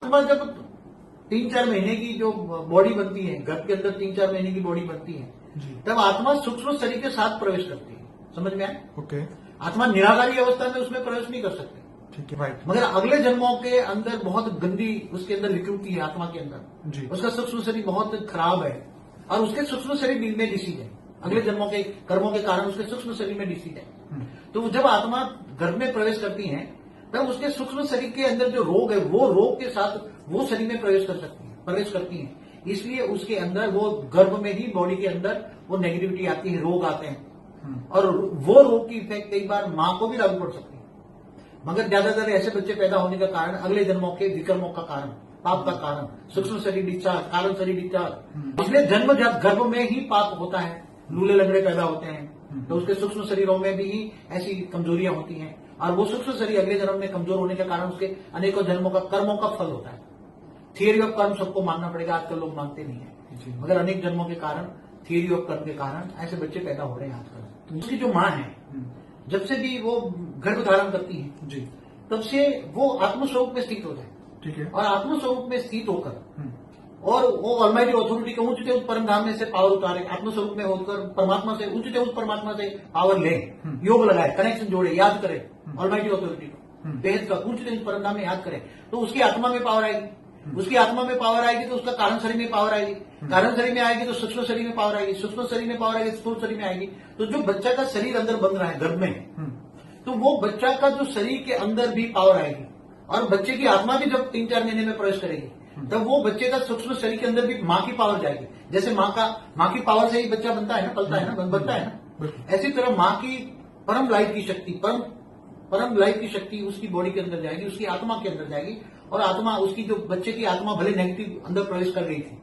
आत्मा जब 3-4 महीने की जो बॉडी बनती है, गर्भ के अंदर 3-4 महीने की बॉडी बनती है, तब आत्मा सूक्ष्म शरीर के साथ प्रवेश करती है। समझ में आए? ओके। आत्मा निराकारी अवस्था में उसमें प्रवेश नहीं कर सकती। ठीक है, राइट। मगर अगले जन्मों के अंदर बहुत गंदी उसके अंदर विकृति है आत्मा के अंदर जी। उसका सूक्ष्म शरीर बहुत खराब है और उसके सूक्ष्म शरीर में डिसीज है। अगले जन्मों के कर्मों के कारण उसके सूक्ष्म शरीर में डिसीज है। तो जब आत्मा गर्भ में प्रवेश करती है तब उसके सूक्ष्म शरीर के अंदर जो रोग है वो रोग के साथ वो शरीर में प्रवेश करती है। इसलिए उसके अंदर वो गर्भ में ही बॉडी के अंदर वो नेगेटिविटी आती है, रोग आते हैं और वो रोग की इफेक्ट कई बार मां को भी लागू पड़ सकती है। मगर ज्यादातर ऐसे बच्चे पैदा होने का कारण अगले जन्मों के विकर्मों का कारण, पाप का कारण, सूक्ष्म शरीर डिस्चार्ज, कारण शरीर डिस्चार्ज। इसलिए जन्म गर्भ में ही पाप होता है, लूले लंगड़े पैदा होते हैं तो उसके सूक्ष्म शरीरों में भी ही ऐसी कमजोरियां होती हैं और वो सूक्ष्म शरीर अगले जन्म में कमजोर होने के कारण उसके अनेकों जन्मों का कर्मों का फल होता है। थियरी ऑफ कर्म सबको मानना पड़ेगा, आजकल लोग मानते नहीं है, मगर अनेक जन्मों के कारण, थियरी ऑफ कर्म के कारण ऐसे बच्चे पैदा हो रहे हैं आजकल। उसकी जो माँ है जब से भी वो गर्भ धारण करती है जी, तब से वो आत्मस्वरूप में स्थित हो जाए। ठीक है। और आत्मस्वरूप में स्थित होकर और वो ऑलमाइटी अथॉरिटी के उच्चते उच्च परम धाम में से पावर उतारे, आत्मस्वरूप में होकर परमात्मा से, उच्चते उच्च परमात्मा से पावर ले, योग लगाए, कनेक्शन जोड़े, याद करे ऑलमाइटी अथॉरिटी को, बेहद का उच्चते उच्च परम धाम में याद करे तो उसकी आत्मा में पावर आएगी। उसकी आत्मा में पावर आएगी तो उसका कारण शरीर में पावर आएगी, कारण शरीर में आएगी तो सूक्ष्म शरीर में पावर आएगी, सूक्ष्म शरीर में पावर आएगी, स्थूल शरीर में आएगी। तो जो बच्चा का शरीर अंदर बन रहा है गर्भ में, तो वो बच्चा का जो शरीर के अंदर भी पावर आएगी और बच्चे की आत्मा भी जब 3-4 महीने में प्रवेश करेगी तब वो बच्चे का सूक्ष्म शरीर के अंदर भी माँ की पावर जाएगी। जैसे माँ की पावर से ही बच्चा बनता है ना, पलता है ना, बनता है ना, ऐसी तरह माँ की परम लाइफ की शक्ति, परम लाइफ की शक्ति उसकी बॉडी के अंदर जाएगी, उसकी आत्मा के अंदर जाएगी और आत्मा उसकी जो बच्चे की आत्मा भले नेगेटिव अंदर प्रवेश कर गई थी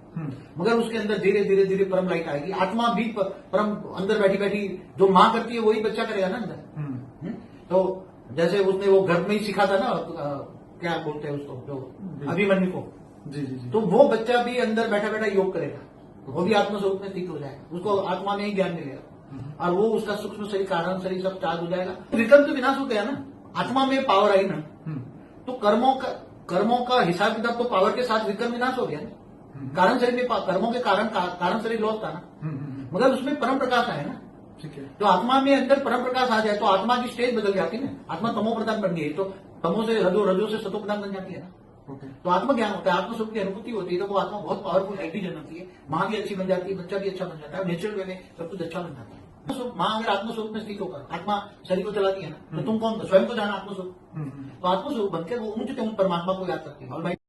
मगर उसके अंदर धीरे धीरे धीरे परम लाइट आएगी। आत्मा भी परम अंदर बैठी बैठी जो माँ करती है वही बच्चा करेगा ना अंदर। तो जैसे उसने वो घर में ही सीखा था ना, क्या बोलते हैं उसको, जो अभिमन्यु को, जी, तो वो बच्चा भी अंदर बैठा बैठा योग करेगा, वो भी आत्मस्वरूप में स्थित हो जाएगा, उसको आत्मा में ही ज्ञान मिलेगा और वो उसका सूक्ष्म शरीर, कारण शरीर सब चार्ज हो जाएगा। विकल्प तो विनाश हो गया ना, आत्मा में पावर आई ना, तो कर्मों का हिसाब किताब तो पावर के साथ विकल्प विनाश हो गया ना। कारण शरीर में कर्मों के कारण शरीर लॉस था ना, मगर उसमें परम प्रकाश आया ना। ठीक है। तो आत्मा में अंदर परम प्रकाश आ जाए तो आत्मा की स्टेज बदल जाती है ना, आत्मा तमो प्रधान बन गई तो तमो से रजो से सतो प्रधान बन जाती है ना। ओके। तो आत्मज्ञान होता है, आत्मस्वरूप की अनुभूति होती है तो वो आत्मा बहुत पावरफुल एंटी जन्मती है, माँ भी अच्छी बन जाती है, बच्चा भी अच्छा बन जाता है, नेचुरल वे में सब कुछ अच्छा बन जाता है। माँ अगर आत्मस्वरूप में स्थित होकर आत्मा शरीर को चलाती है ना तो तुम कौन, स्वयं को जाना आत्मस्वरूप, तो आत्मस्वरूप बनकर वो उच्च परमात्मा को याद करती है।